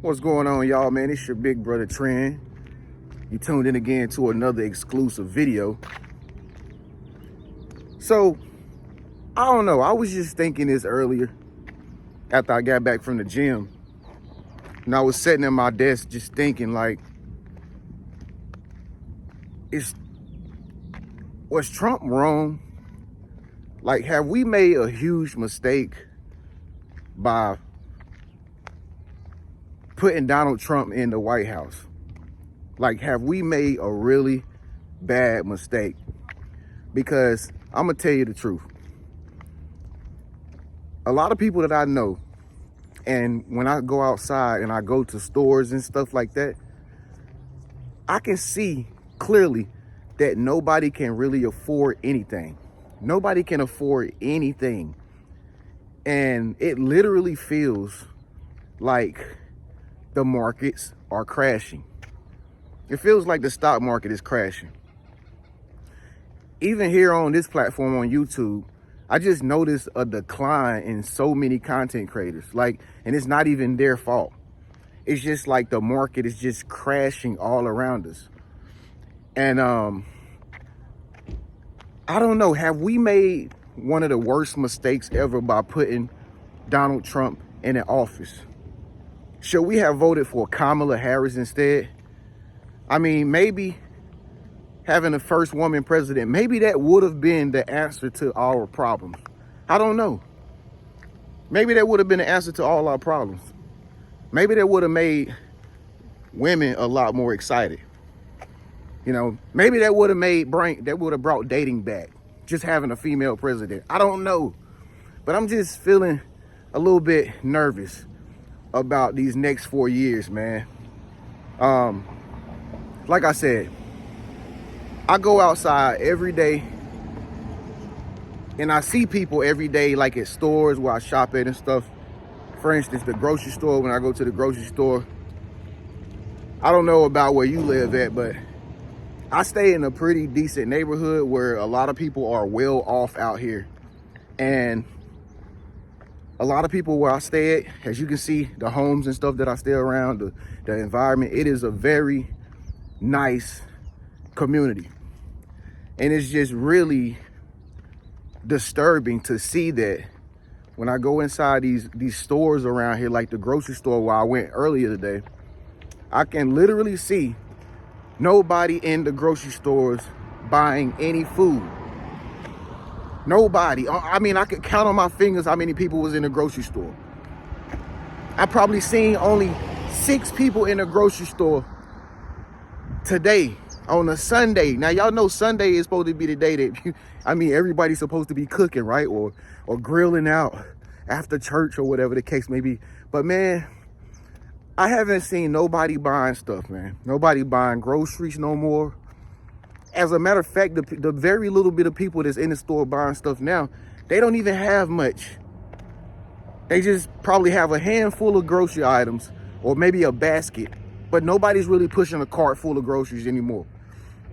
What's going on, y'all, man? It's your big brother Tren. You tuned in again to another exclusive video. So, I don't know. I was just thinking this earlier after I got back from the gym. And I was sitting at my desk just thinking, like, was Trump wrong? Like, have we made a huge mistake by putting Donald Trump in the White House? Like, have we made a really bad mistake? Because I'm gonna tell you the truth. A lot of people that I know, and when I go outside and I go to stores and stuff like that, I can see clearly that nobody can really afford anything. Nobody can afford anything. And it literally feels like the markets are crashing. It feels like the stock market is crashing. Even here on this platform on YouTube, I just noticed a decline in so many content creators. Like, and it's not even their fault. It's just like the market is just crashing all around us. And I don't know, have we made one of the worst mistakes ever by putting Donald Trump in an office? Should we have voted for Kamala Harris instead? I mean, maybe having the first woman president, maybe that would have been the answer to our problems. I don't know. Maybe that would have been the answer to all our problems. Maybe that would have made women a lot more excited. You know, maybe that would have brought dating back, just having a female president. I don't know. But I'm just feeling a little bit nervous about these next 4 years, man. Like I said, I go outside every day and I see people every day, like at stores where I shop at and stuff. For instance, the grocery store, when I go to the grocery store, I don't know about where you live at, but I stay in a pretty decent neighborhood where a lot of people are well off out here. And a lot of people where I stay at, as you can see, the homes and stuff that I stay around, the environment, it is a very nice community. And it's just really disturbing to see that when I go inside these stores around here, like the grocery store where I went earlier today, I can literally see nobody in the grocery stores buying any food. Nobody. I mean, I could count on my fingers how many people was in the grocery store. I probably seen only 6 people in the grocery store today on a Sunday. Now, y'all know Sunday is supposed to be the day that, everybody's supposed to be cooking, right? Or grilling out after church or whatever the case may be. But man, I haven't seen nobody buying stuff, man. Nobody buying groceries no more. As a matter of fact, the very little bit of people that's in the store buying stuff now, they don't even have much. They just probably have a handful of grocery items or maybe a basket, but nobody's really pushing a cart full of groceries anymore.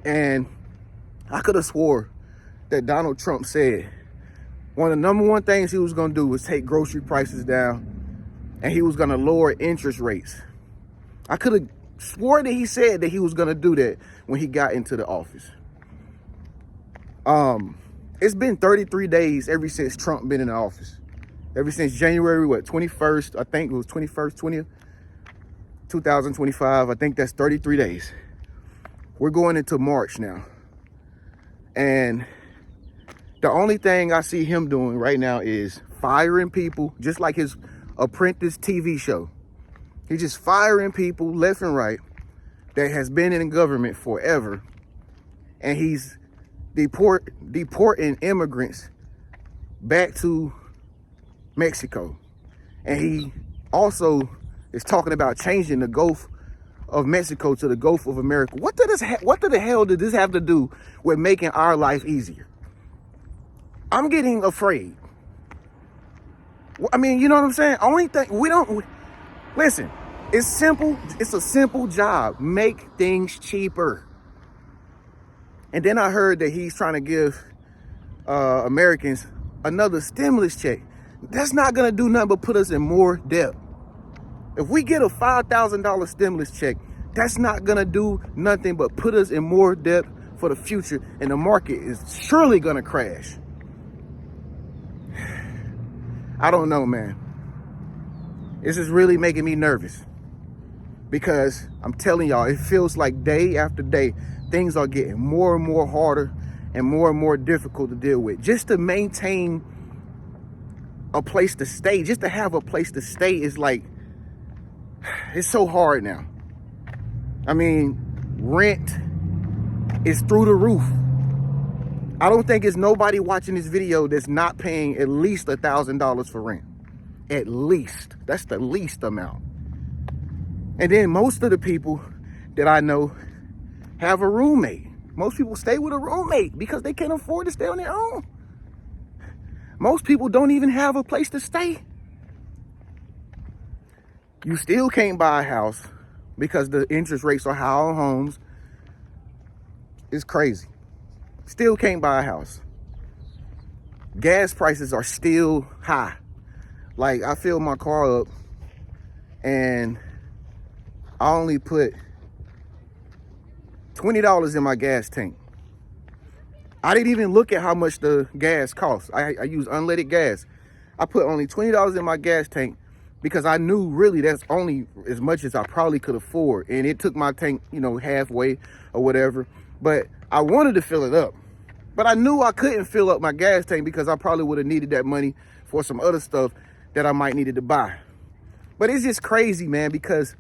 And I could have swore that Donald Trump said one of the number one things he was going to do was take grocery prices down, and he was going to lower interest rates. I could have swore that he said that he was going to do that when he got into the office. It's been 33 days ever since Trump been in the office. Ever since January, 21st, I think it was 21st, 20th, 2025. I think that's 33 days. We're going into March now. And the only thing I see him doing right now is firing people, just like his Apprentice TV show. He's just firing people left and right that has been in government forever. And he's deporting immigrants back to Mexico. And he also is talking about changing the Gulf of Mexico to the Gulf of America. What the hell did this have to do with making our life easier? I'm getting afraid. I mean, you know what I'm saying? Only thing listen, it's simple. It's a simple job. Make things cheaper. And then I heard that he's trying to give Americans another stimulus check. That's not going to do nothing but put us in more debt. If we get a $5,000 stimulus check, that's not gonna do nothing but put us in more debt for the future, and the market is surely gonna crash. I don't know, man. This is really making me nervous, because I'm telling y'all, it feels like day after day, things are getting more and more harder and more difficult to deal with. Just to maintain a place to stay, just to have a place to stay is like, it's so hard now. I mean, rent is through the roof. I don't think it's nobody watching this video that's not paying at least $1,000 for rent. At least. That's the least amount. And then most of the people that I know have a roommate. Most people stay with a roommate because they can't afford to stay on their own. Most people don't even have a place to stay. You still can't buy a house because the interest rates are high on homes. It's crazy. Still can't buy a house. Gas prices are still high. Like, I filled my car up and I only put $20 in my gas tank. I didn't even look at how much the gas costs. I use unleaded gas. I put only $20 in my gas tank because I knew really that's only as much as I probably could afford. And it took my tank, you know, halfway or whatever. But I wanted to fill it up. But I knew I couldn't fill up my gas tank because I probably would have needed that money for some other stuff that I might needed to buy. But it's just crazy, man, because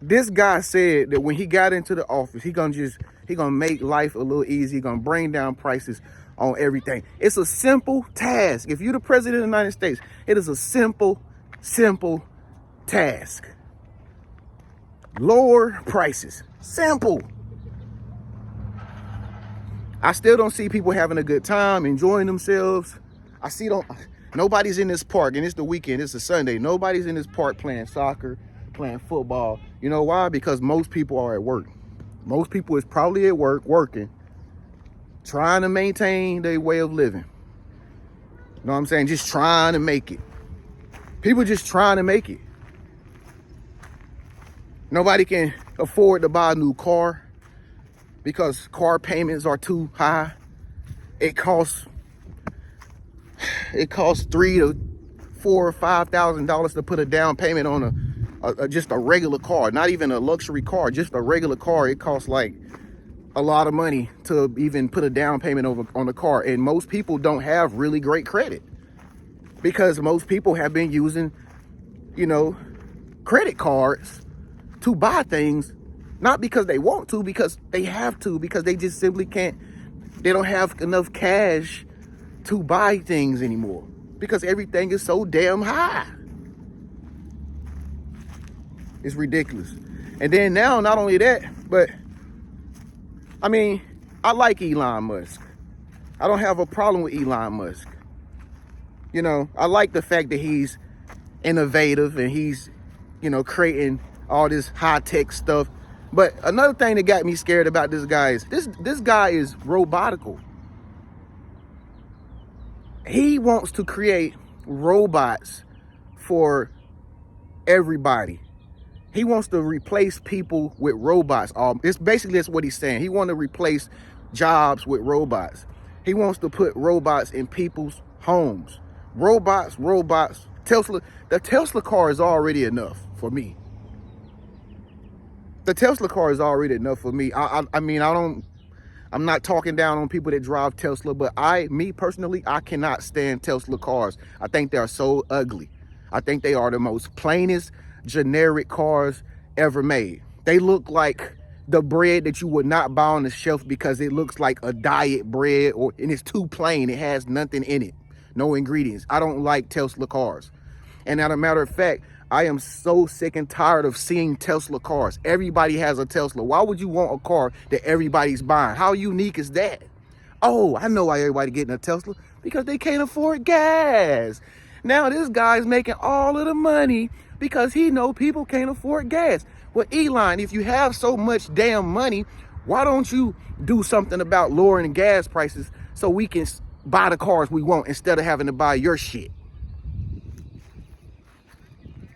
this guy said that when he got into the office, he gonna make life a little easy. He gonna bring down prices on everything. It's a simple task. If you're the president of the United States, it is a simple task. Lower prices. Simple. I still don't see people having a good time, enjoying themselves. Nobody's in this park, and it's the weekend, it's a Sunday. Nobody's in this park playing soccer, playing football. You know why? Because most people are at work. Most people is probably at work, working, trying to maintain their way of living. You know what I'm saying? Just trying to make it. People just trying to make it. Nobody can afford to buy a new car because car payments are too high. It costs $3,000 to $4,000 or $5,000 to put a down payment on just a regular car, not even a luxury car, just a regular car. It costs like a lot of money to even put a down payment on a car. And most people don't have really great credit because most people have been using, you know, credit cards to buy things, not because they want to, because they have to, because they just simply can't. They don't have enough cash to buy things anymore because everything is so damn high. It's ridiculous. And then now, not only that, but I mean, I like Elon Musk. I don't have a problem with Elon Musk. You know, I like the fact that he's innovative and he's, you know, creating all this high-tech stuff. But another thing that got me scared about this guy is this guy is robotical. He wants to create robots for everybody. He wants to replace people with robots. It's basically that's what he's saying. He wants to replace jobs with robots. He wants to put robots in people's homes. Robots. The Tesla car is already enough for me. The Tesla car is already enough for me. I'm not talking down on people that drive Tesla, but me personally, I cannot stand Tesla cars. I think they are so ugly. I think they are the most plainest, generic cars ever made. They look like the bread that you would not buy on the shelf because it looks like a diet bread, and it's too plain. It has nothing in it, no ingredients. I don't like Tesla cars. And as a matter of fact, I am so sick and tired of seeing Tesla cars. Everybody has a Tesla. Why would you want a car that everybody's buying? How unique is that? Oh, I know why everybody getting a Tesla. Because they can't afford gas. Now this guy's making all of the money because he know people can't afford gas. Well, Elon, if you have so much damn money, why don't you do something about lowering the gas prices so we can buy the cars we want instead of having to buy your shit?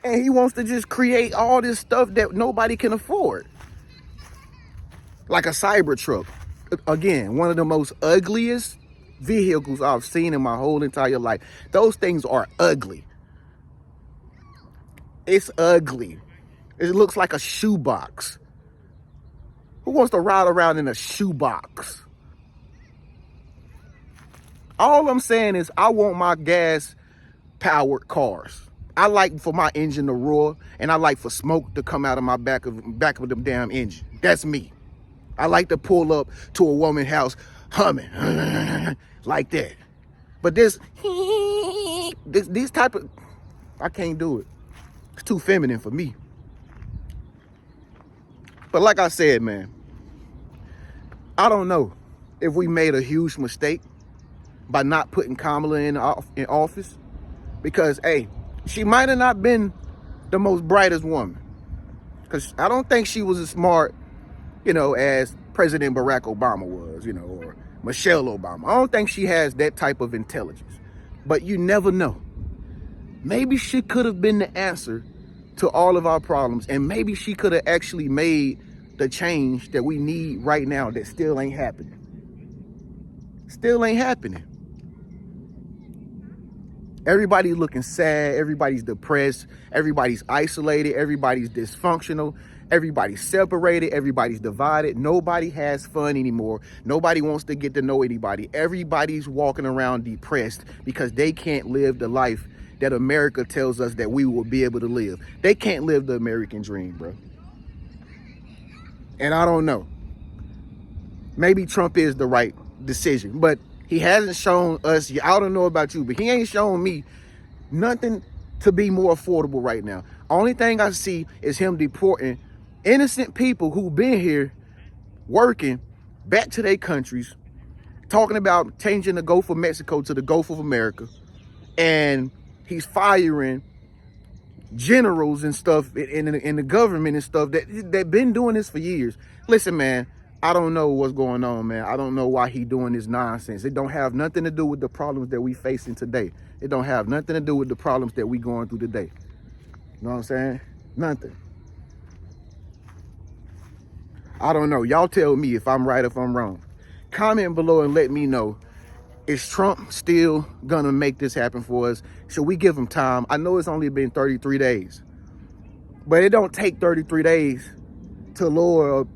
And he wants to just create all this stuff that nobody can afford. Like a Cybertruck. Again, one of the most ugliest vehicles I've seen in my whole entire life. Those things are ugly. It's ugly. It looks like a shoebox. Who wants to ride around in a shoebox? All I'm saying is I want my gas-powered cars. I like for my engine to roar, and I like for smoke to come out of my back of them damn engine. That's me. I like to pull up to a woman's house humming like that. But this these type of, I can't do it. It's too feminine for me. But like I said, man, I don't know if we made a huge mistake by not putting Kamala in office, because, hey, she might have not been the most brightest woman, because I don't think she was as smart, as President Barack Obama was, or Michelle Obama. I don't think she has that type of intelligence, but you never know. Maybe she could have been the answer to all of our problems, and maybe she could have actually made the change that we need right now that still ain't happening. Still ain't happening. Everybody's looking sad, everybody's depressed, everybody's isolated, everybody's dysfunctional, everybody's separated, everybody's divided. Nobody has fun anymore. Nobody wants to get to know anybody. Everybody's walking around depressed because they can't live the life that America tells us that we will be able to live. They can't live the American dream, bro. And I don't know. Maybe Trump is the right decision, but he hasn't shown us, I don't know about you, but he ain't shown me nothing to be more affordable right now. Only thing I see is him deporting innocent people who've been here working back to their countries, talking about changing the Gulf of Mexico to the Gulf of America. And he's firing generals and stuff in the government and stuff that been doing this for years. Listen, man, I don't know what's going on, man. I don't know why he doing this nonsense. It don't have nothing to do with the problems that we facing today. It don't have nothing to do with the problems that we going through today. You know what I'm saying? Nothing. I don't know. Y'all tell me if I'm right or if I'm wrong. Comment below and let me know. Is Trump still gonna make this happen for us? Should we give him time? I know it's only been 33 days, but it don't take 33 days to lower a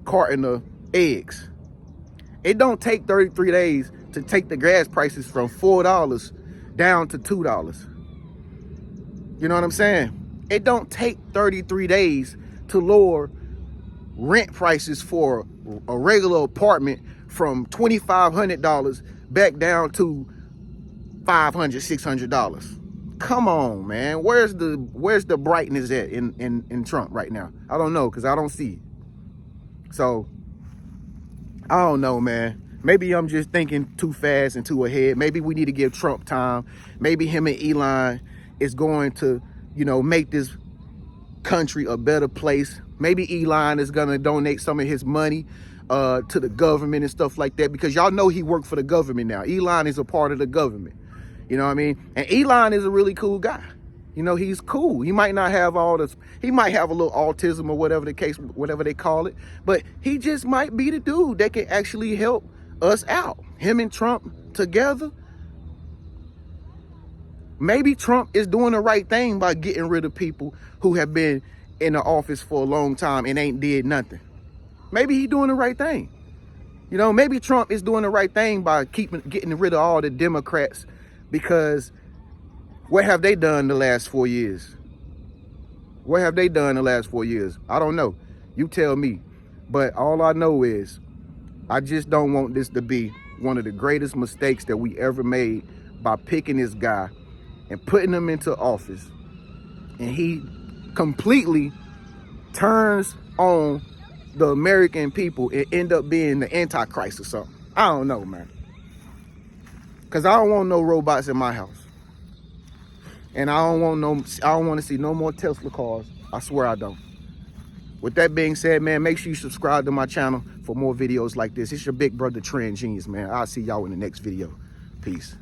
carton of eggs. It don't take 33 days to take the gas prices from $4 down to $2. You know what I'm saying? It don't take 33 days to lower rent prices for a regular apartment from $2,500 back down to $500, $600. Come on, man. Where's the brightness at in Trump right now? I don't know, because I don't see it. So I don't know, man. Maybe I'm just thinking too fast and too ahead. Maybe we need to give Trump time. Maybe him and Elon is going to, make this country a better place. Maybe Elon is going to donate some of his money to the government and stuff like that, because y'all know he worked for the government now. Elon is a part of the government. You know what I mean? And Elon is a really cool guy. He's cool. He might not have he might have a little autism or whatever the case, whatever they call it, but he just might be the dude that can actually help us out. Him and Trump together. Maybe Trump is doing the right thing by getting rid of people who have been in the office for a long time and ain't did nothing. Maybe he's doing the right thing. Maybe Trump is doing the right thing by getting rid of all the Democrats, because what have they done the last 4 years? What have they done the last 4 years? I don't know. You tell me. But all I know is I just don't want this to be one of the greatest mistakes that we ever made by picking this guy and putting him into office. And he completely turns on the American people and end up being the Antichrist or something. I don't know, man. Because I don't want no robots in my house. And I don't want to see no more Tesla cars. I swear I don't. With that being said, man, make sure you subscribe to my channel for more videos like this. It's your big brother Trenius, man. I'll see y'all in the next video. Peace.